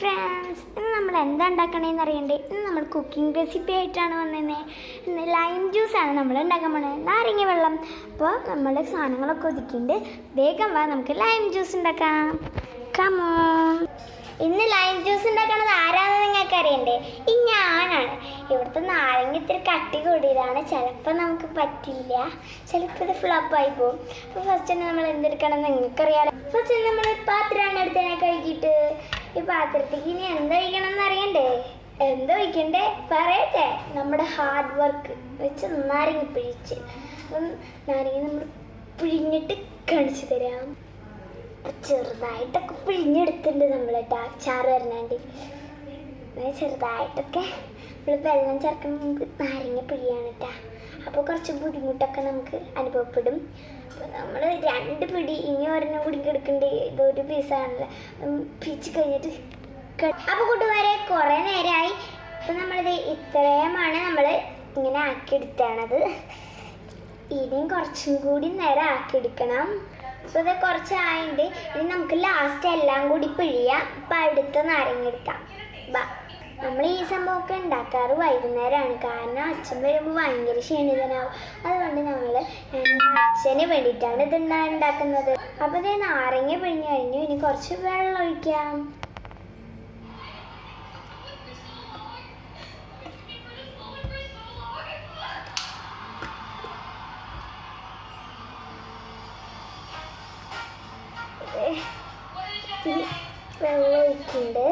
Friends, ഇന്ന് നമ്മൾ എന്താ ഉണ്ടാക്കണേന്ന് അറിയണ്ടേ? ഇന്ന് നമ്മൾ കുക്കിംഗ് റെസിപ്പി ആയിട്ടാണ് വന്നത്. ഇന്ന് ലൈം ജ്യൂസാണ് നമ്മൾ ഉണ്ടാക്കാൻ പോണത്, നാരങ്ങ വെള്ളം. അപ്പോൾ നമ്മൾ സാധനങ്ങളൊക്കെ ഒതുക്കിയിട്ട് വേഗം വാ, നമുക്ക് ലൈം ജ്യൂസ് ഉണ്ടാക്കാം. കമോൺ. ഇന്ന് ലൈം ജ്യൂസ് ഉണ്ടാക്കണത് ആരാണെന്ന് നിങ്ങൾക്ക് അറിയണ്ടേ? ഈ ഞാനാണ്. ഇവിടുത്തെ നാരങ്ങ ഇത്തിരി കട്ടി കൂടിയതാണ്, ചിലപ്പോൾ നമുക്ക് പറ്റില്ല, ചിലപ്പോൾ ഇത് ഫ്ലപ്പായി പോകും. അപ്പോൾ ഫസ്റ്റ് തന്നെ നമ്മൾ എന്തെടുക്കണം നിങ്ങൾക്കറിയാലോ. ഫസ്റ്റ് നമ്മൾ പാത്രമാണ് എടുത്തതിനെ കഴുകിയിട്ട് ഈ പാത്രത്തേക്ക് ഇനി എന്താ ഒഴിക്കണം എന്ന് അറിയണ്ടേ? എന്താ ഒഴിക്കണ്ടേ പറയട്ടെ. നമ്മുടെ ഹാർഡ് വർക്ക് വെച്ച് നാരങ്ങ പിഴിച്ച്, അപ്പം നാരങ്ങ നമ്മൾ പിഴിഞ്ഞിട്ട് കാണിച്ചു തരാം. ചെറുതായിട്ടൊക്കെ പിഴിഞ്ഞെടുത്തിട്ടുണ്ട് നമ്മൾ അച്ചാറ് വരണാണ്ട്. ചെറുതായിട്ടൊക്കെ നമ്മൾ വെള്ളം ചേർക്കുമ്പോൾ നമുക്ക് നാരങ്ങ പിഴിയാണ് കേട്ടാ. അപ്പോൾ കുറച്ച് ബുദ്ധിമുട്ടൊക്കെ നമുക്ക് അനുഭവപ്പെടും. അപ്പോൾ നമ്മൾ 2 പിടി, ഇനി ഒരെണ്ണം കൂടി എടുക്കേണ്ടി, ഇതൊരു പീസാണല്ലോ പിഴിച്ച് കഴിഞ്ഞിട്ട്. അപ്പോൾ കൂട്ടുകാരെ കുറേ നേരമായി. അപ്പോൾ നമ്മളിത് ഇത്രയുമാണ് നമ്മൾ ഇങ്ങനെ ആക്കിയെടുത്താണത്. ഇനിയും കുറച്ചും കൂടി നേരം ആക്കിയെടുക്കണം. അപ്പോൾ ഇത് കുറച്ചായിട്ട് ഇനി നമുക്ക് ലാസ്റ്റ് എല്ലാം കൂടി പിഴിയാം. അപ്പം അടുത്ത നാരങ്ങ എടുക്കാം. നമ്മൾ ഈ സംഭവമൊക്കെ ഉണ്ടാക്കാറ് വൈകുന്നേരമാണ്, കാരണം അച്ഛൻ വരുമ്പോൾ ഭയങ്കര ക്ഷീണിതനാവും. അതുകൊണ്ട് നമ്മൾ അച്ഛന് വേണ്ടിയിട്ടാണ് ഇത് ഉണ്ടാക്കുന്നത്. അപ്പോൾ ഇത് നാരങ്ങ പിഴിഞ്ഞ് കഴിഞ്ഞു. ഇനി കുറച്ച് വെള്ളം ഒഴിക്കാം. വെള്ളം ഒഴിക്കുന്നുണ്ട്.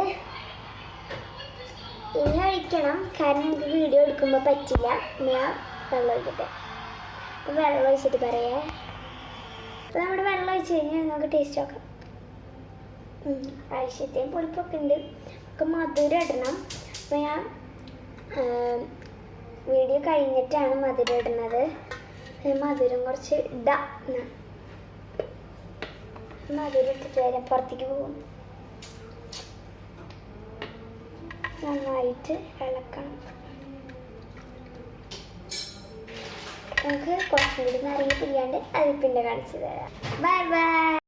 ഇനി ഒഴിക്കണം, കാരണം നമുക്ക് വീഡിയോ എടുക്കുമ്പോൾ പറ്റില്ല. ഞാൻ വെള്ളം ഒഴിക്കട്ടെ. അപ്പോൾ വെള്ളം ഒഴിച്ചിട്ട് പറയേ. അപ്പോൾ നമ്മുടെ വെള്ളം ഒഴിച്ച് കഴിഞ്ഞാൽ നമുക്ക് ടേസ്റ്റ് നോക്കാം. ആവശ്യത്തിന് പൊടിപ്പൊക്കെ ഉണ്ട്. നമുക്ക് മധുരം ഇടണം. അപ്പോൾ ഞാൻ വീഡിയോ കഴിഞ്ഞിട്ടാണ് മധുരം ഇടുന്നത്. മധുരം കുറച്ച് ഇടാം. മധുരം ഇട്ടിട്ട് വരാം, പുറത്തേക്ക് പോകും. നന്നായിട്ട് ഇളക്കണം. നമുക്ക് കുറച്ചും കൂടി നാരങ്ങ പിഴിയാണ്ട് അത് പിന്നെ കാണിച്ചു തരാം. Bye bye.